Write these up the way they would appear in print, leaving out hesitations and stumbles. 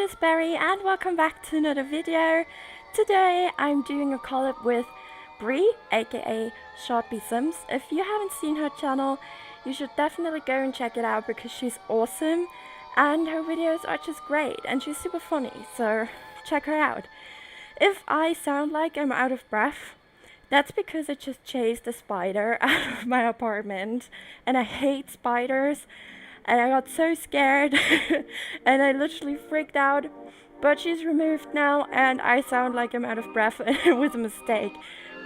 it's Berry and welcome back to another video. Today I'm doing a collab with Bree, aka ShortbeeSims. If you haven't seen her channel, you should definitely go and check it out because she's awesome and her videos are just great and she's super funny, so check her out. If I sound like I'm out of breath, that's because I just chased a spider out of my apartment and I hate spiders. And I got so scared and I literally freaked out, but she's removed now and I sound like I'm out of breath and it was a mistake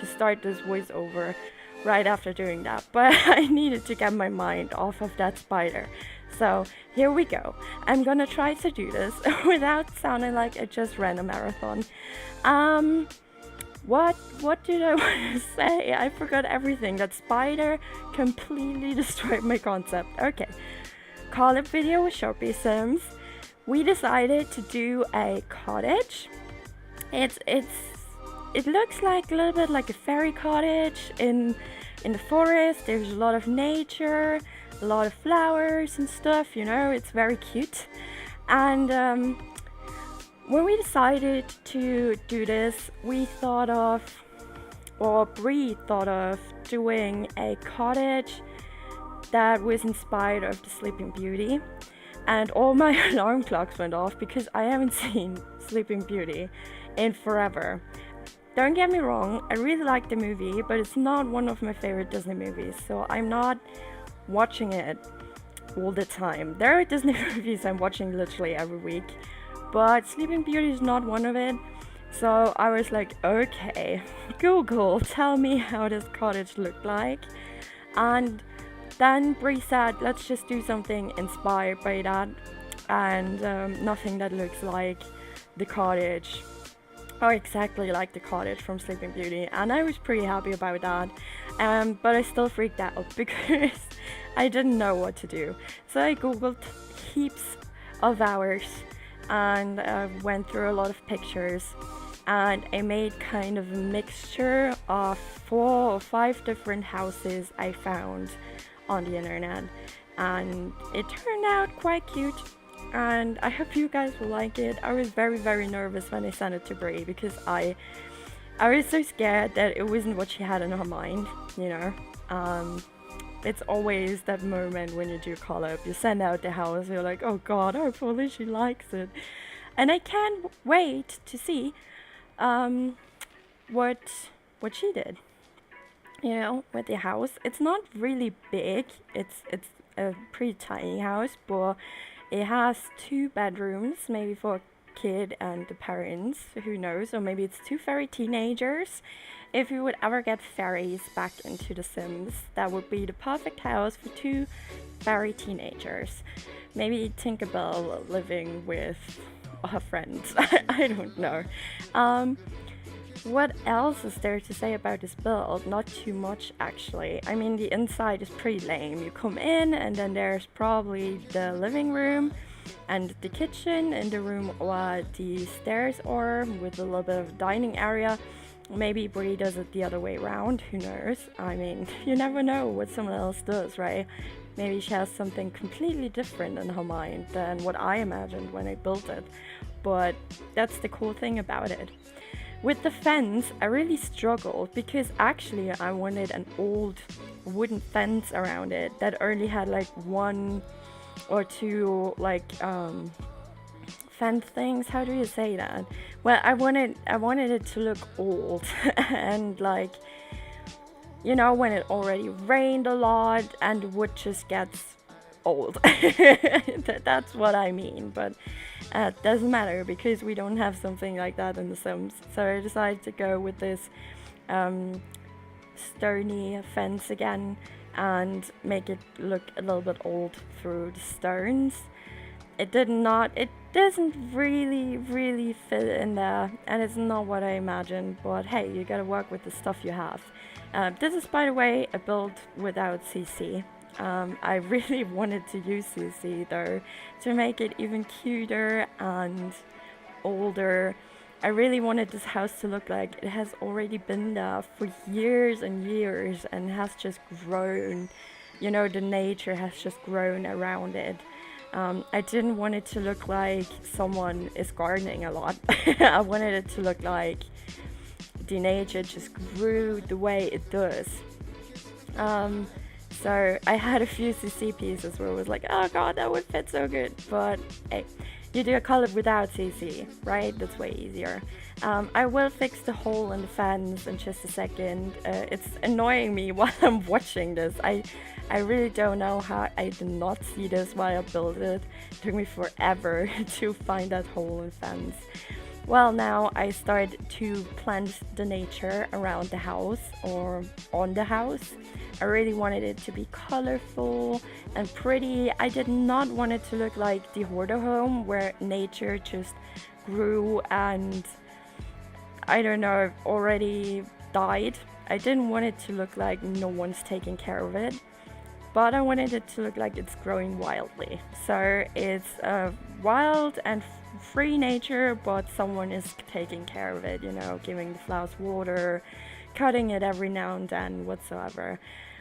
to start this voiceover right after doing that, but I needed to get my mind off of that spider. So here we go. I'm gonna try to do this without sounding like I just ran a marathon. What did I want to say? I forgot everything. That spider completely destroyed my concept. Okay. Collab video with ShortbeeSims. We decided to do a cottage. It looks like a little bit like a fairy cottage in the forest. There's a lot of nature, a lot of flowers and stuff, you know, it's very cute. And when we decided to do this, we thought of, or Bree thought of, doing a cottage that was inspired of the Sleeping Beauty, and all my alarm clocks went off because I haven't seen Sleeping Beauty in forever. Don't get me wrong, I really like the movie, but it's not one of my favorite Disney movies, so I'm not watching it all the time. There are Disney movies I'm watching literally every week, but Sleeping Beauty is not one of it. So I was like, okay, Google, tell me how this cottage looked like. And then Bree said, let's just do something inspired by that, and nothing that looks like the cottage, or exactly like the cottage from Sleeping Beauty, and I was pretty happy about that, but I still freaked out because I didn't know what to do. So I googled heaps of hours and went through a lot of pictures, and I made kind of a mixture of 4 or 5 different houses I found on the internet, and it turned out quite cute, and I hope you guys will like it. I was very nervous when I sent it to Brie because I was so scared that it wasn't what she had in her mind, you know. It's always that moment when you do collab, you send out the house, you're like, oh god, hopefully she likes it, and I can't wait to see what she did, you know, with the house. It's not really big, it's a pretty tiny house, but it has 2 bedrooms, maybe for a kid and the parents, who knows, or maybe it's 2 fairy teenagers. If you would ever get fairies back into the Sims, that would be the perfect house for 2 fairy teenagers. Maybe Tinkerbell living with her friends. I don't know. What else is there to say about this build? Not too much, actually. I mean, the inside is pretty lame. You come in and then there's probably the living room and the kitchen and the room where the stairs are, with a little bit of dining area. Maybe Brie does it the other way around, who knows? I mean, you never know what someone else does, right? Maybe she has something completely different in her mind than what I imagined when I built it. But that's the cool thing about it. With the fence, I really struggled because actually I wanted an old wooden fence around it that only had like 1 or 2 like fence things. How do you say that? Well, I wanted it to look old and like, you know, when it already rained a lot and the wood just gets old. That's what I mean, but doesn't matter because we don't have something like that in the Sims. So I decided to go with this stony fence again and make it look a little bit old through the stones. It doesn't really fit in there, and it's not what I imagined, but hey, you gotta work with the stuff you have. This is, by the way, a build without CC. I really wanted to use CC though to make it even cuter and older. I really wanted this house to look like it has already been there for years and years and has just grown, you know, the nature has just grown around it. I didn't want it to look like someone is gardening a lot. I wanted it to look like the nature just grew the way it does. So I had a few CC pieces where it was like, oh god, that would fit so good. But hey, you do a collab without CC, right? That's way easier. I will fix the hole in the fence in just a second. It's annoying me while I'm watching this. I really don't know how I did not see this while I built it. It took me forever to find that hole in the fence. Well, now I start to plant the nature around the house or on the house. I really wanted it to be colorful and pretty. I did not want it to look like the hoarder home where nature just grew and, I don't know, already died. I didn't want it to look like no one's taking care of it, but I wanted it to look like it's growing wildly. So it's wild and free nature, but someone is taking care of it, you know, giving the flowers water, cutting it every now and then, whatsoever.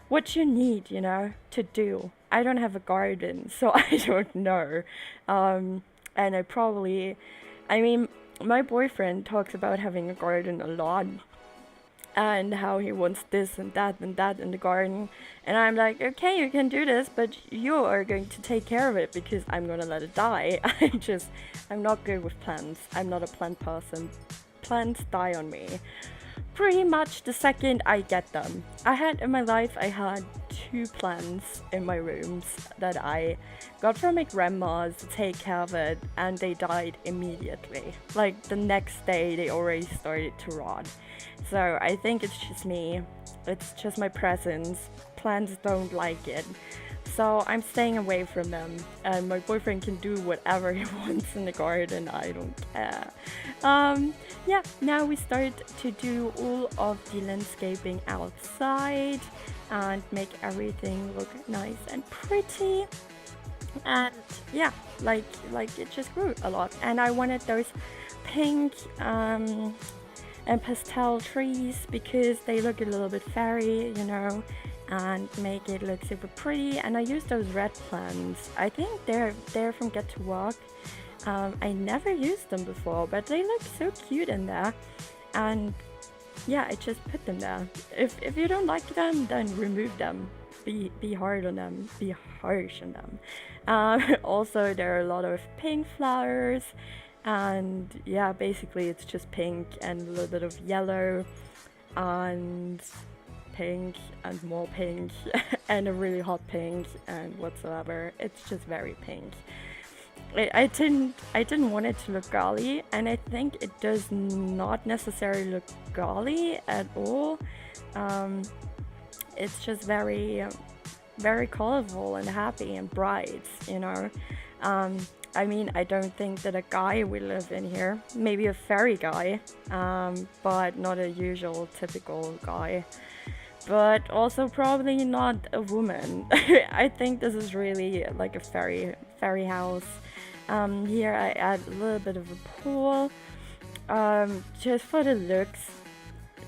What you need, you know, to do. I don't have a garden, so I don't know. And I mean, my boyfriend talks about having a garden a lot and how he wants this and that in the garden. And I'm like, okay, you can do this, but you are going to take care of it because I'm gonna let it die. I'm not good with plants. I'm not a plant person. Plants die on me pretty much the second I get them. In my life, I had 2 plants in my rooms that I got from my grandma's to take care of it, and they died immediately. Like the next day, they already started to rot. So I think it's just me. It's just my presence. Plants don't like it. So I'm staying away from them, and my boyfriend can do whatever he wants in the garden. I don't care. Yeah, now we start to do all of the landscaping outside and make everything look nice and pretty. And yeah, like it just grew a lot. And I wanted those pink and pastel trees because they look a little bit fairy, you know, and make it look super pretty. And I used those red plants. I think they're from Get to Walk. I never used them before, but they look so cute in there. And yeah, I just put them there. If you don't like them, then remove them. Be hard on them. Be harsh on them. Also, there are a lot of pink flowers. And yeah, basically it's just pink and a little bit of yellow and pink and more pink and a really hot pink and whatsoever. It's just very pink. I didn't want it to look girly, and I think it does not necessarily look girly at all. It's just very colorful and happy and bright, you know. I mean, I don't think that a guy will live in here. Maybe a fairy guy, but not a usual typical guy. But also probably not a woman. I think this is really like a fairy house. Here I add a little bit of a pool, just for the looks,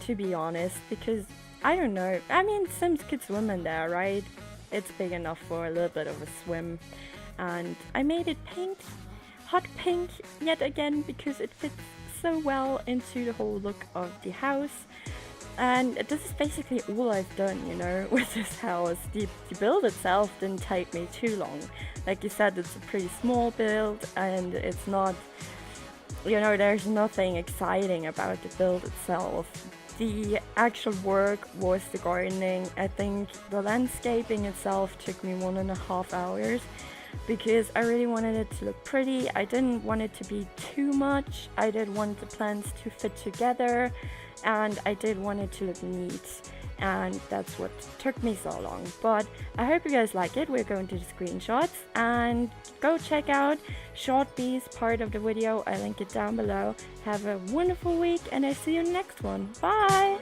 to be honest, because I don't know. I mean, Sims could swim in there, right? It's big enough for a little bit of a swim. And I made it pink, hot pink yet again, because it fits so well into the whole look of the house. And this is basically all I've done, you know, with this house. The build itself didn't take me too long. Like you said, it's a pretty small build, and it's not, you know, there's nothing exciting about the build itself. The actual work was the gardening. I think the landscaping itself took me 1.5 hours. Because I really wanted it to look pretty. I didn't want it to be too much. I did want the plants to fit together, and I did want it to look neat, and that's what took me so long. But I hope you guys like it. We're going to the screenshots, and go check out Shortbee's part of the video. I link it down below. Have a wonderful week, and I see you in the next one. Bye!